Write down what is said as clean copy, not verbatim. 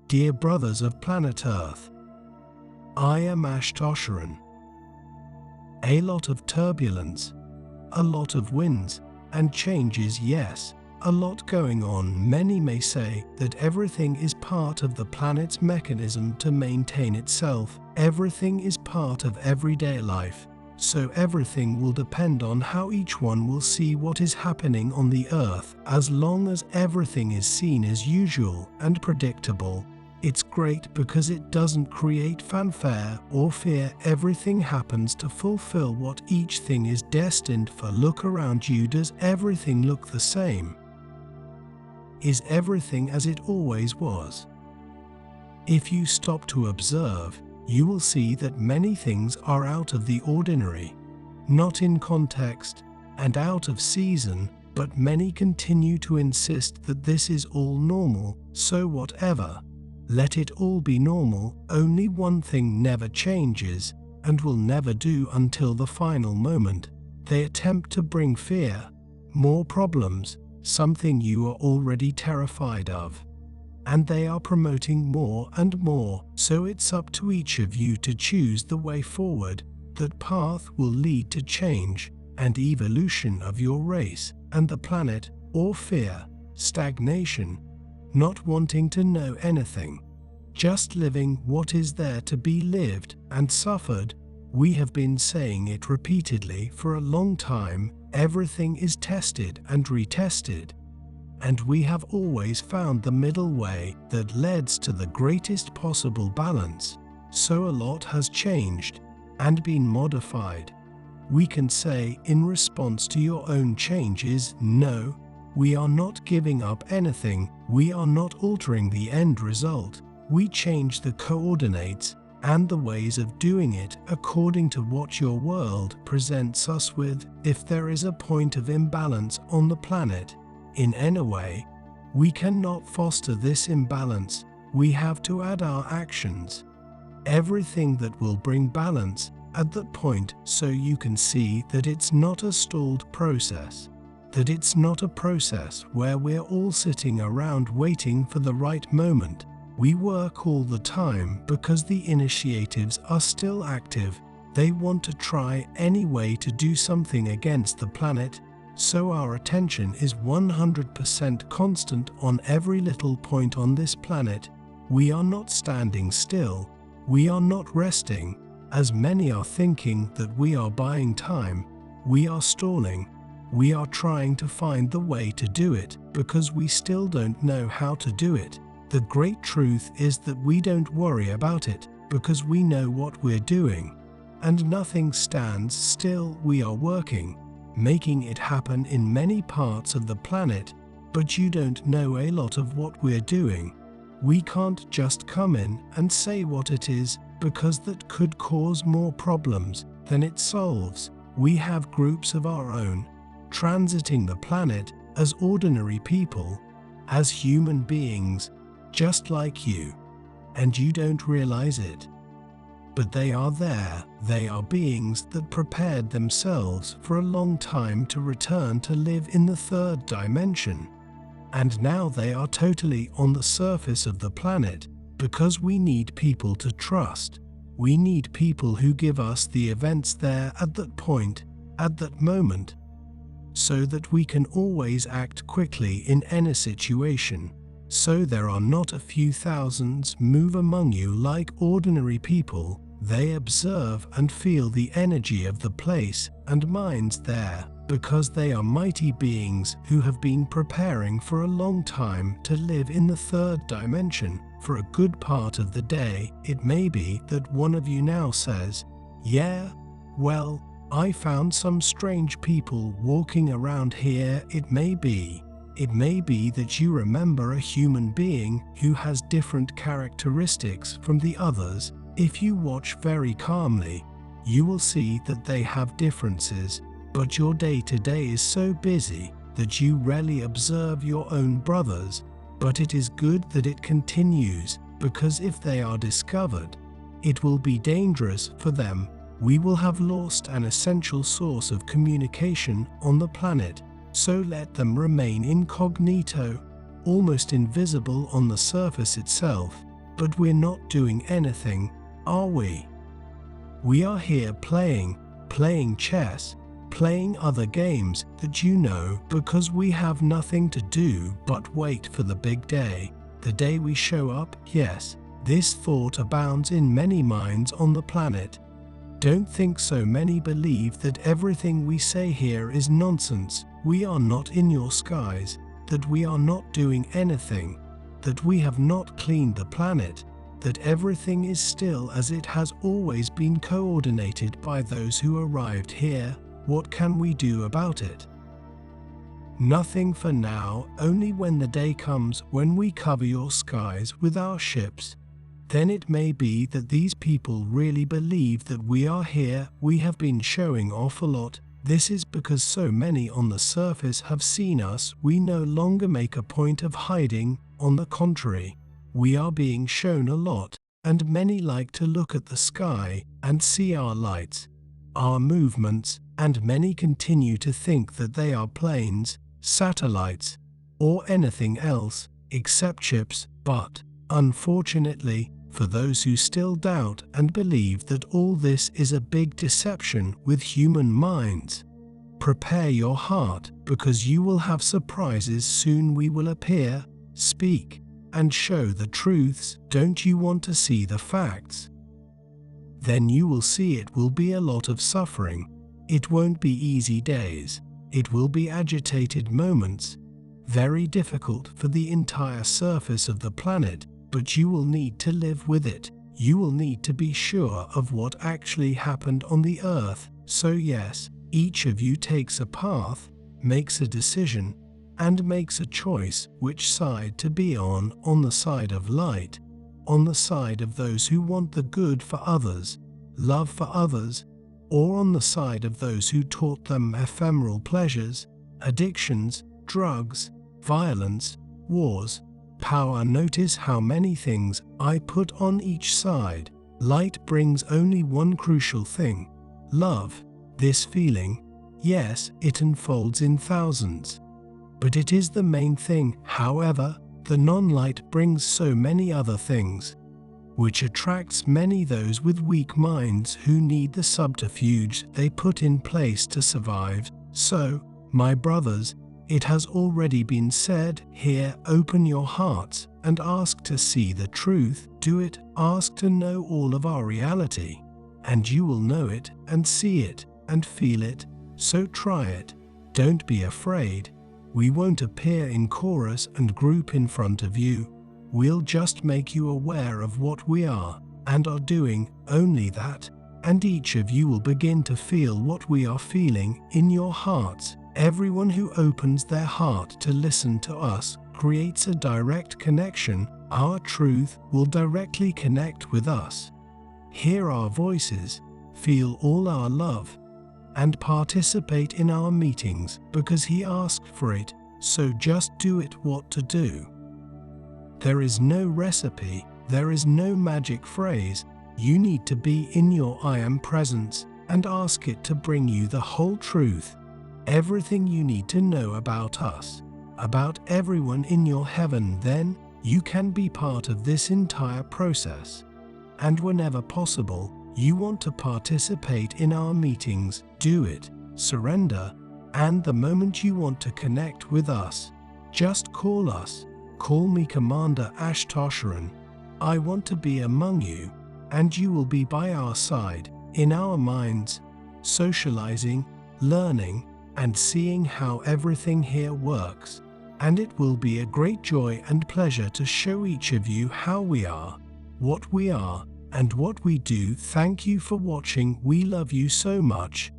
Dear brothers of planet Earth, I am 𝐼𝐈𝐂. A lot of turbulence, a lot of winds and changes, yes, a lot going on. Many may say that everything is part of the planet's mechanism to maintain itself. Everything is part of everyday life, so everything will depend on how each one will see what is happening on the Earth. As long as everything is seen as usual and predictable, it's great because it doesn't create fanfare or fear. Everything happens to fulfill what each thing is destined for. Look around you. Does everything look the same? Is everything as it always was? If you stop to observe, you will see that many things are out of the ordinary, not in context, and out of season, but many continue to insist that this is all normal, so whatever. Let it all be normal. Only one thing never changes, and will never do until the final moment. They attempt to bring fear, more problems, something you are already terrified of. And they are promoting more and more, so it's up to each of you to choose the way forward. That path will lead to change and evolution of your race and the planet, or fear, stagnation, not wanting to know anything, just living what is there to be lived and suffered. We have been saying it repeatedly for a long time. Everything is tested and retested, and we have always found the middle way that leads to the greatest possible balance. So a lot has changed and been modified. We can say in response to your own changes, no, we are not giving up anything. We are not altering the end result. We change the coordinates and the ways of doing it according to what your world presents us with. If there is a point of imbalance on the planet, in any way, we cannot foster this imbalance. We have to add our actions. Everything that will bring balance at that point, so you can see that it's not a stalled process, that it's not a process where we're all sitting around waiting for the right moment. We work all the time because the initiatives are still active. They want to try any way to do something against the planet, so our attention is 100% constant on every little point on this planet. We are not standing still. We are not resting, as many are thinking that we are buying time. We are stalling. We are trying to find the way to do it because we still don't know how to do it. The great truth is that we don't worry about it because we know what we're doing, and nothing stands still. We are working, making it happen in many parts of the planet, but you don't know a lot of what we're doing. We can't just come in and say what it is, because that could cause more problems than it solves. We have groups of our own, transiting the planet as ordinary people, as human beings, just like you, and you don't realize it. But they are there. They are beings that prepared themselves for a long time to return to live in the third dimension. And now they are totally on the surface of the planet because we need people to trust. We need people who give us the events there at that point, at that moment, so that we can always act quickly in any situation. So there are not a few thousands move among you like ordinary people. They observe and feel the energy of the place and minds there, because they are mighty beings who have been preparing for a long time to live in the third dimension. For a good part of the day, it may be that one of you now says, "Yeah, well, I found some strange people walking around here." It may be that you remember a human being who has different characteristics from the others. If you watch very calmly, you will see that they have differences, but your day-to-day is so busy that you rarely observe your own brothers. But it is good that it continues, because if they are discovered, it will be dangerous for them. We will have lost an essential source of communication on the planet. So let them remain incognito, almost invisible on the surface itself. but we're not doing anything, are we? We are here playing chess, playing other games that you know, because we have nothing to do but wait for the big day, the day we show up. Yes, this thought abounds in many minds on the planet. Don't think so many believe that everything we say here is nonsense. We are not in your skies, that we are not doing anything, that we have not cleaned the planet, that everything is still as it has always been, coordinated by those who arrived here. What can we do about it? Nothing for now, only when the day comes when we cover your skies with our ships. Then it may be that these people really believe that we are here. We have been showing off a lot. This is because so many on the surface have seen us. We no longer make a point of hiding. On the contrary, we are being shown a lot, and many like to look at the sky and see our lights, our movements, and many continue to think that they are planes, satellites, or anything else except ships. But, unfortunately, for those who still doubt and believe that all this is a big deception with human minds, prepare your heart, because you will have surprises soon. We will appear, speak, and show the truths. Don't you want to see the facts? Then you will see it will be a lot of suffering. It won't be easy days. It will be agitated moments, very difficult for the entire surface of the planet, but you will need to live with it. You will need to be sure of what actually happened on the earth. So yes, each of you takes a path, makes a decision, and makes a choice which side to be on the side of light, on the side of those who want the good for others, love for others, or on the side of those who taught them ephemeral pleasures, addictions, drugs, violence, wars, power. Notice how many things I put on each side. Light brings only one crucial thing: love. This feeling, yes, it unfolds in thousands, but it is the main thing. However, the non-light brings so many other things, which attracts many those with weak minds who need the subterfuge they put in place to survive. So, my brothers, it has already been said here, open your hearts and ask to see the truth. Do it, ask to know all of our reality, and you will know it and see it and feel it. So try it. Don't be afraid. We won't appear in chorus and group in front of you. We'll just make you aware of what we are and are doing, only that, and each of you will begin to feel what we are feeling in your hearts. Everyone who opens their heart to listen to us creates a direct connection. Our truth will directly connect with us. Hear our voices, feel all our love, and participate in our meetings because he asked for it. So just do it. What to do? There is no recipe, there is no magic phrase. You need to be in your I am presence and ask it to bring you the whole truth. Everything you need to know about us, about everyone in your heaven. Then you can be part of this entire process. And whenever possible, you want to participate in our meetings, do it, surrender, and the moment you want to connect with us, just call us. Call me Commander 𝐻𝐻𝐻𝐻. I want to be among you, and you will be by our side, in our minds, socializing, learning, and seeing how everything here works. And it will be a great joy and pleasure to show each of you how we are, what we are, and what we do. Thank you for watching. We love you so much.